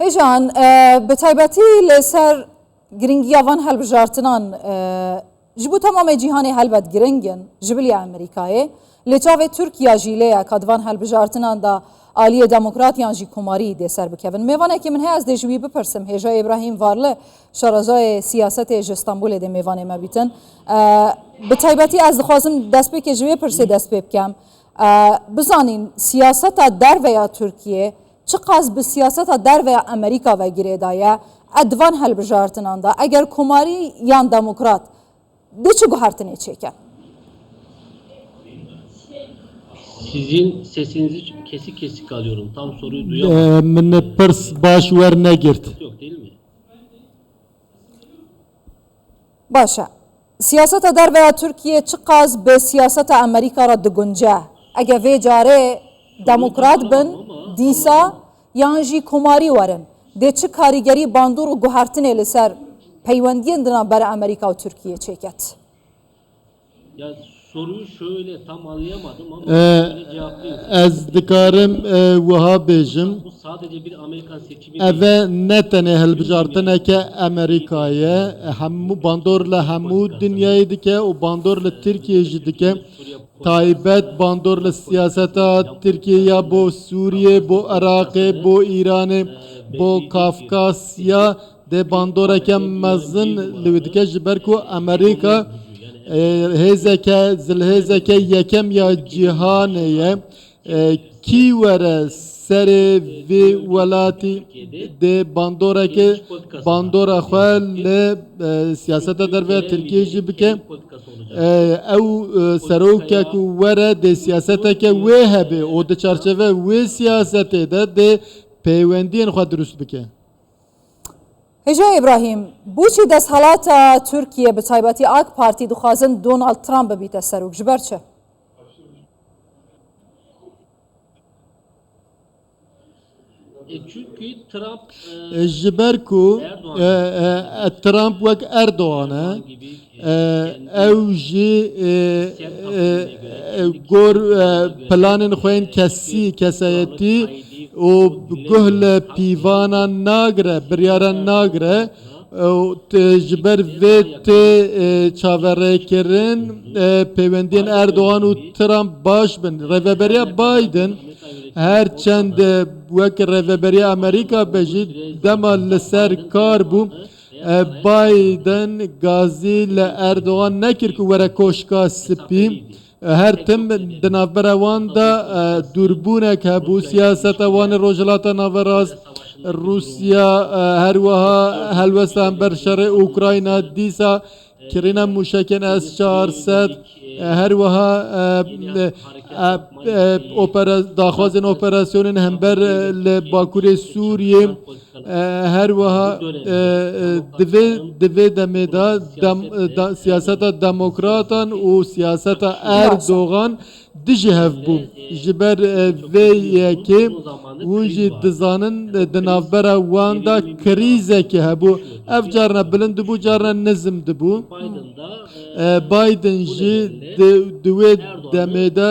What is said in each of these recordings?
هجان بتایبەتی لەسەر گرنگیاوان هەڵبژارتنان ji bo temamê cîhanê helbet giringin ji bilî Amerîkayê lê çavê Tirkiya jî lê ye ka divan helbijartinan da aliyê demokratiyan jî komarî dê ser bikevin. Mêvanekê min heye ez dê ji wî bipirsim hêja İbrahîm Varlı şarezayê siyasetê ji Stenbolê dê mêvanê me bîtin. Bi taybetî ez dixwazim destpêkê ji wê pirsê dest pê bikem. Bizanîn siyaseta derveya Tirkiye çi qas bi siyaseta derveya Amerîka ve girêda ye e divan helbijartinan da eger komarî yan demokrat de çi guhertinê çêke? Sizin sesinizi kesik kesik alıyorum. Tam soruyu duyamadım. Min pirs baş wer negirt. Yok değil mi? Başa. Siyaseta derveya Tirkiye çi qas bi siyaseta Amerîka ra digunce? Eger vê carê demokrat bin dîsa yan jî komarî werin. Dê çi karîgerî bandor û guhertinê li ser peywendiyên di navbera Amerîka û Tirkiye çêket? Ya soruyu şöyle tam anlayamadım ama şöyle cevaplayayım. Ez dikarim wiha bêjim. Bu sadece bir Amerikan seçimi Ev değil. ne tenê hilbijartineke Amerîkayê hemû bandor li hemû dinyayê dike û bandor li Tirkiye jî dike. Taybet bandor li siyaseta Tirkiye ya bo Suriye, bo Iraqê, bo İranê, bo Kafkasya de bandoreke mezin li wê dike ji ber ku Amerîka hêzeke zilhêzeke yekem ya cîhanê ye kî were serê vê welatî dê bandoreke bandora xwe li siyaseta derveya Tirkiye jî bike ew serokek were dê siyaseteke wê hebe û di çarçeve wê siyasetê de dê peywendiyên xwe durust bike. Hêja İbrahîm, boçî desthelata Tirkiye bi taybetî AK Partî dixwazin Donald Trump bibîte serok ji ber çi? Çünkü Trump Ji ber ku Trump wek Erdoğan ew jî gor planên xwe yên kesayetî û guh li pîvanan nagire biryaran nagire ji ber vê tê çaverêkirin peywendiyên Erdoğan û Trump baş bin. Rêveberiya Biden her çend wek rêveberiya Amerîka be jî dema li ser kar bû. Biden gazî li Erdoğan nekir ku were koşka spî. Her tim di navbera wan da durbûnek hebû siyaseta wan ê Rojhilata Navêrast Rusya her wiha helwesta hember şerê Ukrayna dîsa kirîna mûşekên S-400 her wiha daxwazên operasyonên hember li Bakurê Sûriyê her wiha divê demê da siyaseta demokratan û siyaseta Erdoğan dijî hev bû. Ji ber vê yekê hûn jî dizanin di navbera wan da krîzekî hebû. Ev carna bilind dibû carna nizm dibû. Biden jî di wê demê de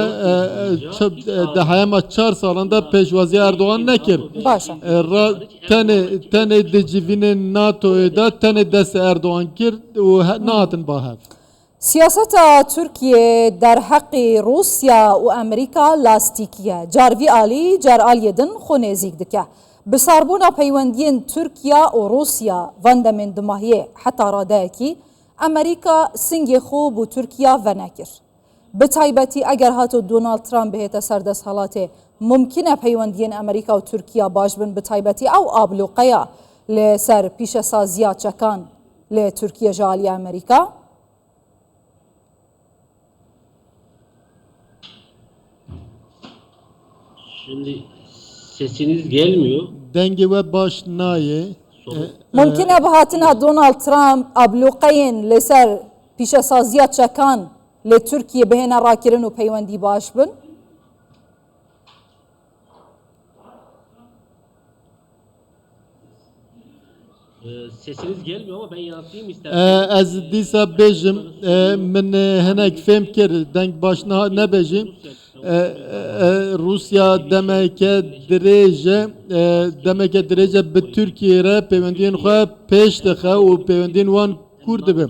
di heyema 4 salan da pêşwaziya Erdoğan nekir. Başa. Tenê di civînên NATO'yê da tenê destê Erdoğan kir û nahatin bahev. Siyaseta Tirkiye der heqê Rusya û Amerîka lastikî car vî alî car aliyê din xwe nêzik dike. Bi sarbûna peywendiyên Tirkiya û Rusya van demên dimahiyê heta radeyekî Amerîka singê xwe bû Tirkiya venekir. Bi taybetî eger hato Donald Trump bihête ser desthilatê mumkin e peywendiyên Amerîka û Tirkiya baş bin bi taybetî ew abloqeya li ser pîşesaziya çekan lê Tirkiye ji aliyê Amerîka? Şimdi sesiniz gelmiyor. Dengê we baş nayê. Mumkin e bi hatina Donald Trump abloqeyên li ser pîşesaziya çekan lê Tirkiye bihêne rakirin û peywendî baş bin? Sesiniz gelmiyor ama ben yanıtlayayım isterseniz. Ez dîsa bêjim min hinek fêm kir deng baş nebêjim روسیا دمکه درجه به ترکیه را پیوندین خواه پیش دخه و پیوندین وان کرد به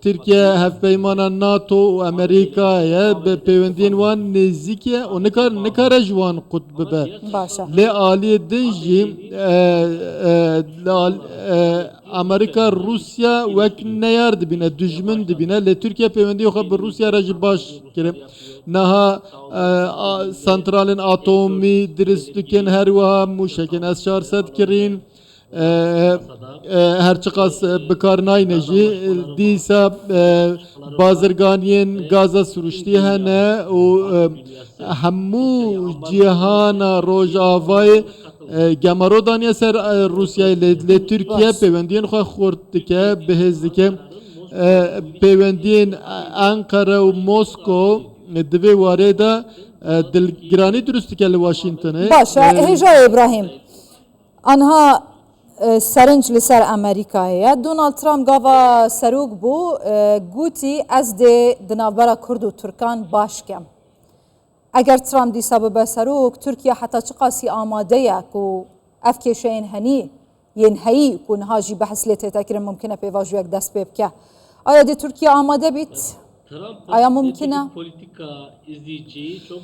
ترکیه هفپیمان ناتو و امریکا به پیوندین وان نزدیکه و نکار جوان قطب به باشە لی آلی دنجی امریکا روسیا وک نیار دبینه دجمن دبینه لی ترکیه پیوندی خواه به روسیا را باش کرد نها سنترالین اتمی درست کن هر وها موشکن از 400 کرین هرچقاس بکار ناینجی دیسا بازرگانین گازا سروشتی هنه و همو جهان روژ آوای گمارو دانیا سر روسیه لی ترکیه پیوندین خواه خورد که بهز که پیوندین انقره و مسکو دوی وارده دلگرانی درست که لواشنطنه باشە هێژا ئیبراهیم ئەنها سەرنج لەسەر ئەمریکایە دۆناڵد ترامپ گاوا سەرۆک بوو گوتی ئەس دێ دنابەرە کورد و تورکان باشکەم ئەگەر ترامپ دیسا ببە سەرۆک تورکیا حتا چ قاسی ئامادەیە و ئەف کێشەیەن هەنی یەن هەیی و نهاژی بەحث لێ تێتەکردن ممکنە پێواژویەک دەست پێ بکە ئایا دێ تورکیا ئامادە بیت Trump Aya mümküne? politika izleyeceği çok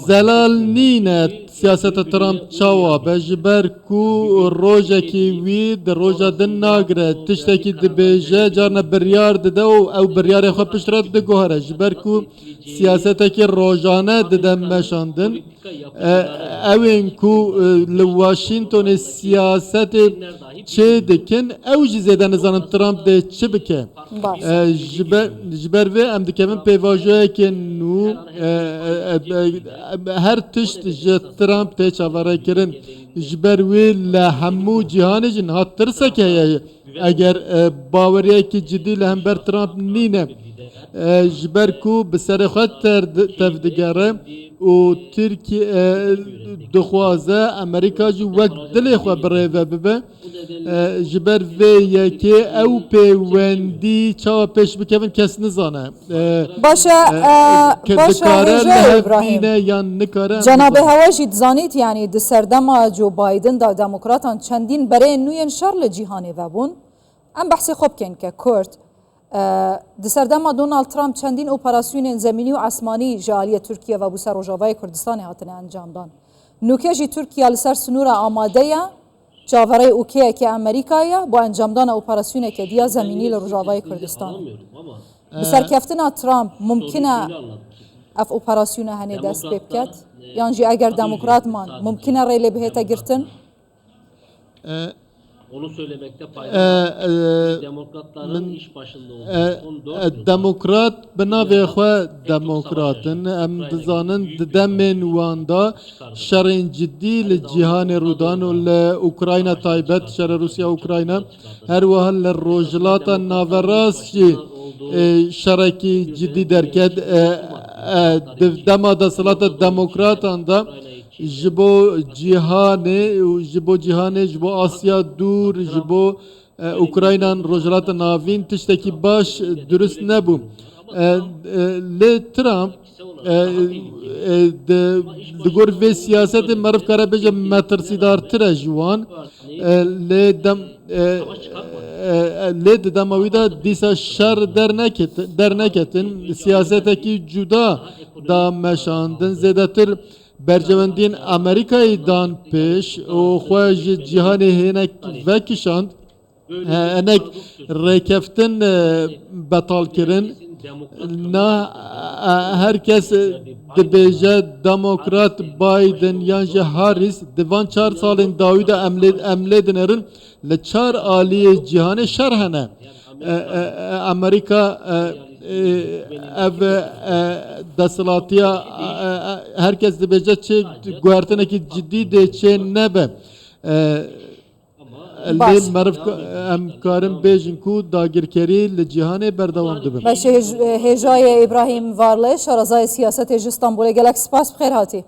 زلال نینه سیاست ترامپ چاوا بجبر کو روژه کی وی در روژه دن ناگره تشتکی دبیجه جارنا بریار دده او بریار خو پشترات ده گوهره جبر کو سیاست کی روژانه دده مشاندن اوین کو لواشنطن سیاست چه دکن او جزیده نزانم ترامپ ده چه بکه باش جبر و ام دکمن پیواژه که نو هر تشت جه ترامپ ته چاوره کرن جبر وی لهمو جهان جن هاترسه که اگر باوریه که جدی لهم بر ترامپ نینه جبر کو بسر خود تفدگره و ترکیه دخوازه امریکا جو وقت دلی خو بره و ببه جبر وی یکی او پیوندی چاو پیش بکن کس نزانه باشە که باشە دکاره هێژا ئیبراهیم لهبینه یا نکاره جنابê hewajî dizanît yanî di serdema Joe Biden da demokratan çendîn bereyên nû yên şer li cîhanê vebûn em behsê xwe bikin ke Kurd di serdema Donald Trump çendîn operasyonên zemînî û esmanî ji aliyê Tirkiye ve bû ser Rojavayê Kurdistanê hatine encamdan nûkê jî Tirkiye li ser sinûra amade ye çavereyê ûkeyekê Amerîkayê bu encamdana operasyoneke diya zemînî li Rojavayê Kurdistanê anlamıyorum ama bi serkeftina Trump mumkin e şöyle anladım. ev operasyona henê dest pê biket yan jî eger demokratman mumkin e rê lê bihête girtin Onu söylemekte fayda var. Demokratların iş başında olduğu دموکرات بناوی خو دموکراتن ام دزانن دمن واندا شرین جدی لجهان رودان و اوکراینا تایبت شر روسیا اوکراینا هر وهل لروجلات ناوراس جی شرکی جدی درکد دما دا صلات دموکراتان دا جبو جهان جبو آسیا دور جبو اوکراینان روجلات ناوین تشتکی باش درست نبو لی ترامپ دگور و سیاست مرف کاره بجه مترسیدار تره جوان لی دماوی دا دیسا شر در نکتن سیاسته کی جدا دا مشاندن زیده تر برجوندین امریکایی دان پیش و خواهج جهان هنک وکشاند هنک ریکفتن بطال کرن نه هر کس دبیجه دموکرات بایدن یانجه هاریس دوان 4 سالین داوید عمله دنرن لچار آلی جهان شرحنه امریکا ev desılatiya herkes de bece çe guartene ki ciddi de çe nebe li merv em karim bejin ku dagirkeri li cihane berdavam dibe. باشه هێژایê İbrahیم Varlê şarazayê siyasetê ji İstanbulê gelek spas bixêr hatî